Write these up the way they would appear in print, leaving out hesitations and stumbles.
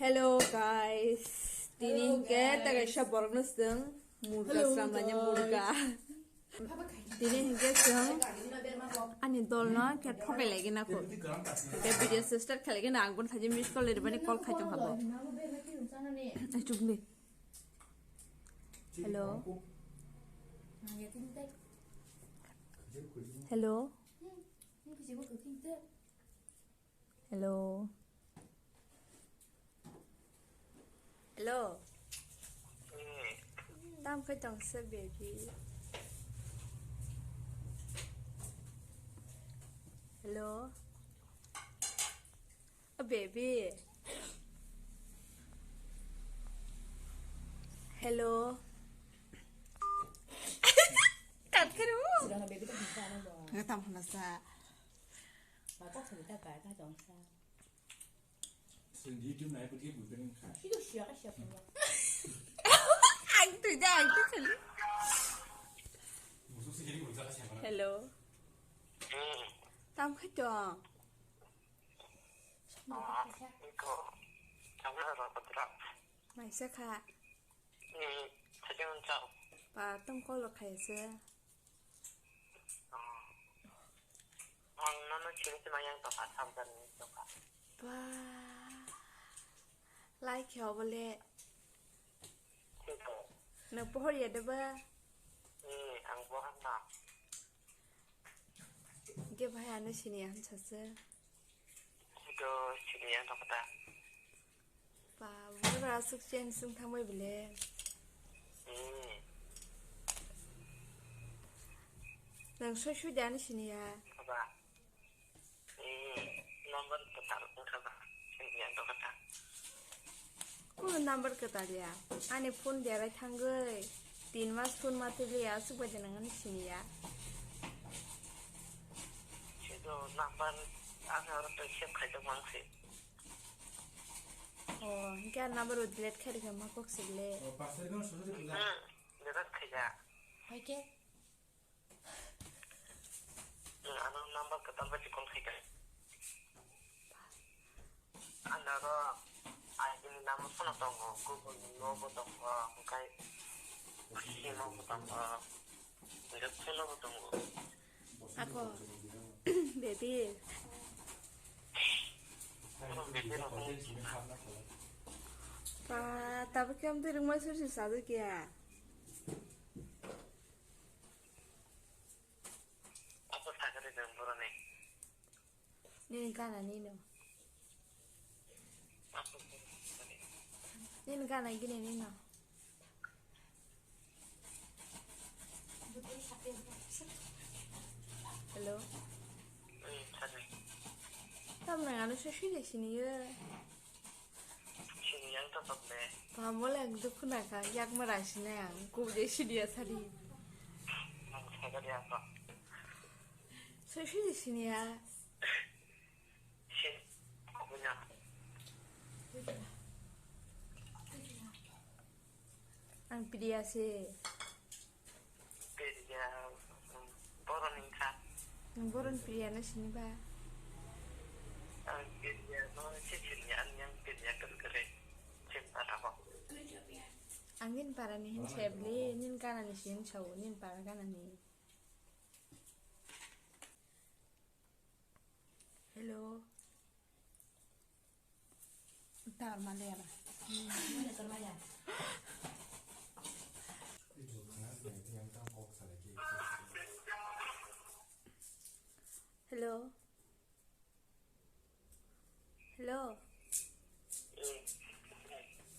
Hello guys, tinin ke taga shaborg nusung murga samanya murga. Tinin ke sung ani dolna ke thokai lagi na ko. Ke video sister khalagi na angun thaji miss call le bani call khaitung habo. Chuk ni. Hello. Hello. Hello. Hello. Tam khai tong se baby. Hello. A baby. Hello. Cut cái đúng không? Sudah baby tak bisa nak buat. Nggak tahu mana sa. Bapak cerita kaya tak jom sa. สิ่งที่จุ่มไหนประเทศบุญเป็นขาด Itu siapa siapa ni? Anh từ ra anh cứ thử. หมูซุปซีรีส์บุญจะแข่งกัน Hello. Tam khai tong. 이거 장난하다 보더라. Mày sẽ khá. 사진은 짜. Và tông cô là khai sẽ. 나는 지금 마냥 또 사람들은 또가. Và like khéo vào lệ. 이거 Nó bố rìa đó ba. 안 보한다. Cái bài anh nó xin nhé hắn thật sự. 이거 지금이야 또다. Và với bà sức trên xung thang mây bởi lệ. Nâng xoay xoay đá nó xin nhé. 봐봐. 넘버 또 따로 끊어봐. 지금이야 또다. Cô number cái ta đi à? Anh ấy phone để lại thang gơi. 3 mass phone mà tới lệ á. Sức bà chân nâng xin nhé. 지금 넘버 안으로 또 시작할 때 망치. Ồ, cái number rồi delete khai được mà có xịt lệ. ปาเซ่ก็สุดที่จะ 내가 크자. Hai ke? 아는 넘버 그 넘버 지금 크자. 안나로 아이들 나무 손었던 거, 그거 넣어보던 거, 그니까 혹시 넣어보던 거, 이렇게 넣어보던 거. Ako. Baby. ใช่ที่จะขอเล่นสีนะครับนะครับ Và tao phải kiếm tới được mấy số sự sao được kìa. 아빠 사그리 좀 물어내. Nên cái này nên đâu. 아빠 사그리. Nên cái này cái này nên nào. Hello. 사그리. Tao này nó sẽ suy để xin nhớ. 지금 양도 없네. Và mỗi lần tôi cứ nói cả yak mà ra xin này cũng để xin đi sao đi. 사그리 아빠. Sẽ suy để xin nhớ. 신, 뭐냐. Anh PDA sẽ. 그야, 뻔하니까. Anh bố anh PDA nó xin ba. 그야, 너는 지치니 안녕, 그야, 그래. 지금 따라고. Anh nên para này hin chẹp lê nên cái này xin chầu nên para cái này. Hello. Tao mà lẹ à. Mana kerja? ที่ถูกคณะเสียงที่ยังต้องออกสารเกต Hello. Hello.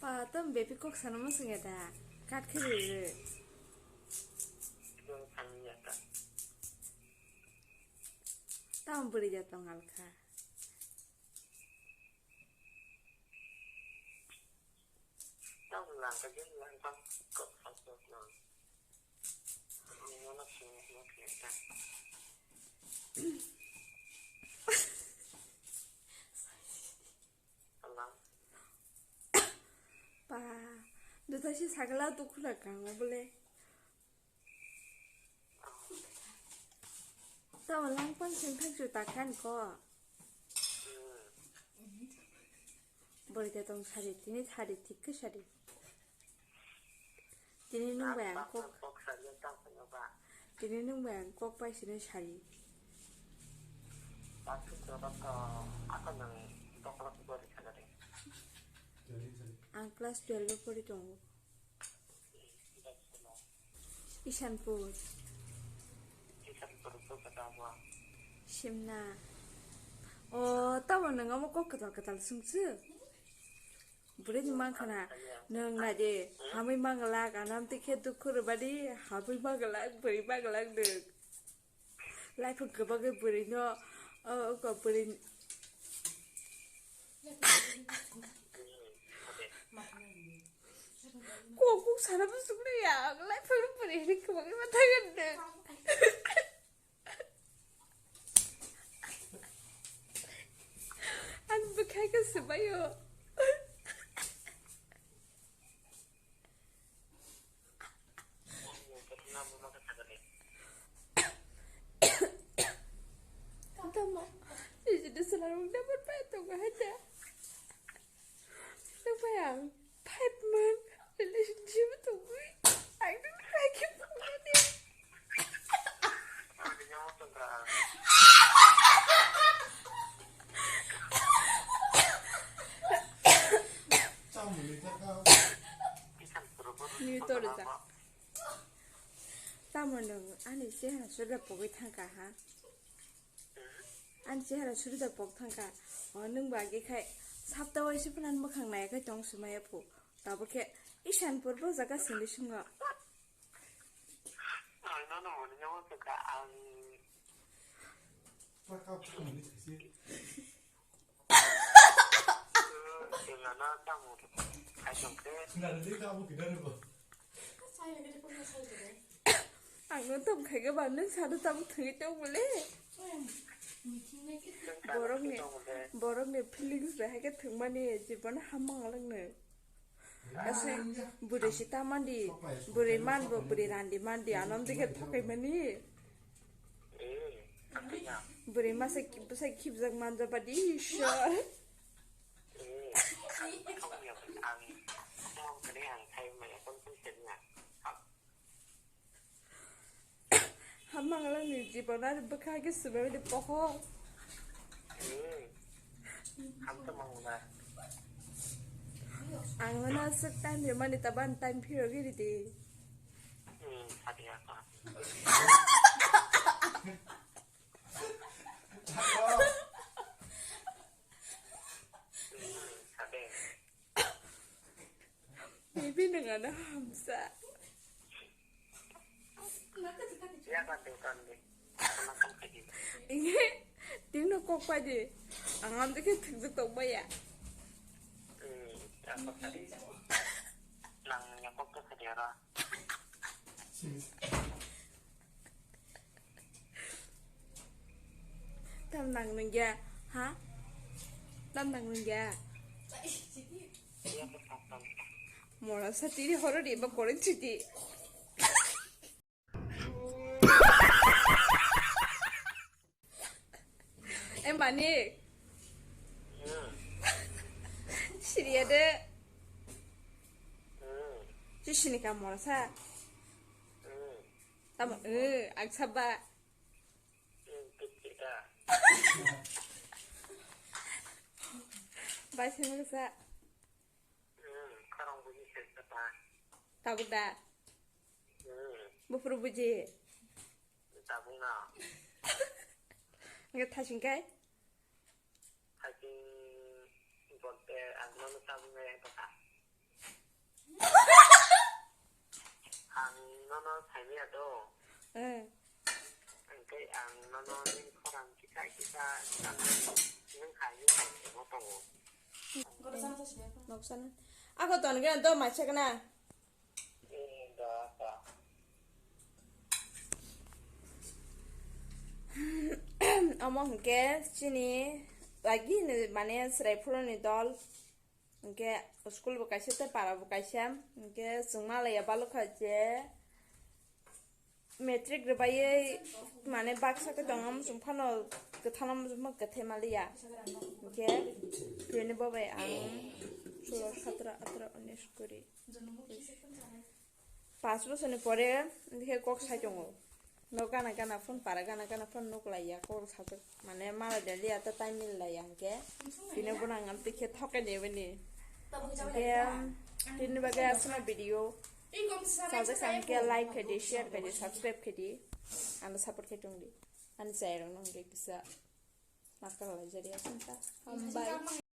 Ba tâm baby cook sana mo singa da. Kat khiri. 지금 강의였다. Tam buri jatong alka. Tao làm cái gì làm con cột phát được rồi. Nhưng nó xin nó kể ra. Hello. Ba. Do tashi sagala tu khula kang bole. Tao lang pang sing thak chu ta kan ko. 머리대 동 사리 디니 사리 티크 사리 디니 능배양 꼭 복사를 땅콩어봐. 디니 능배양 꼭 빠이시는 사리 마트 들어가서 아까는 똑같이 머리 찾아래. 안 클래스 12 পড়ি দং 이산পুर 이사람들을 쏟아다 봐. 심나 따원 너가 뭐 꼬끄달꼬달 승스 부레니 많구나 너나지 하미 망글락 안함 티켓도 쿠르바디 하미 망글락 부리 망글락 득 라이프 그바게 부리노 그 부리 꼭꼭 사람은 속리야 라이프를 부리니 그바게 못하겠네 안 못하겠어봐요 나무마가 찾아래. Tama. Jadi selalu dapat patung aja. Sayang, pipe man, relationship tu gue. I don't like it. 아니요, 어떤가. Như tôi được rồi. Tao mà đừng anh sẽ là sudah dah pokok thangka ha. Anh sẽ là sudah dah pokok thangka. Nung bagi kai sabda wai sepenan makhang naik ke jong semaya pu. Tapi ke isan purbo jaga sini sunga. 너는 아니요, 어떤가. 그나 땅으로 가정돼. 나는 내가 한번 기다려봐. 사이 그래 보면 사이 그래. Anh nói tầm khai cái bàn nước sao nó tầm thử trong một lẽ. 미팅 내기. Borok ne feelings dah hai thung mani jiban hamang lang ne. Kasi buri sita mandi, buri man bo buri randi mandi anam dike thokai mani. Buri masa kip jak manja badi sure. Hamang lang ne jiban ar bakha ke subah de poho. Ang mana sek time de mani taban time phiro gi di. 아니야. Maybe dengan hamsa. Ini tiếng nó có qua gì? Anh ăn cái thực sự tốt bây à? 랑 양복도 사려라. Tam nặng nâng da, hả? Tam nặng nâng da. 뭐라 사티리 허를 입어 고른 치디. Em bảo nè. 시리아드. 주시니까 뭐라 사. 땀, 악사바. 맛있는 거 사. 타고다. 뭐 부르부지? 따구나. 이거 타신가? 하긴 이번 때안 넣는 따구네 해보자. 안 넣는 삶이라도 응. cái nó 커랑 기타 những cái nó tổng 그거 사서 집에. 녹사는. 아, 그것도 안 그냥 너 마셔가나. đó 어머, 그게 진이 lagi nih mana serai pulau nih dol, ke sekolah bekasi teh para bekasi, ke semua lah ya balu kerja, metric रबायै माने बाक्साखौ दङ मुसुं फानो गोथानाम मुसुं गथेमालिया ओके बेनो बाबाय आं 16 17 18 19 कुरि 5 बोसोरनि परे इनके कक साइ दङ न गाना फन पारा गाना फन नकलाया कल साबो माने माला देलिया त टाइम मिललाया इनके बिनो बनांगam तिखे थके देबनि दिन बागे असना वीडियो साजा सांके लाइक कदि शेयर कदि सब्सक्राइब कदि आंनो सपोर्ट कदि आंनो जायरं नंगे किसा माकला जरिया संता बाय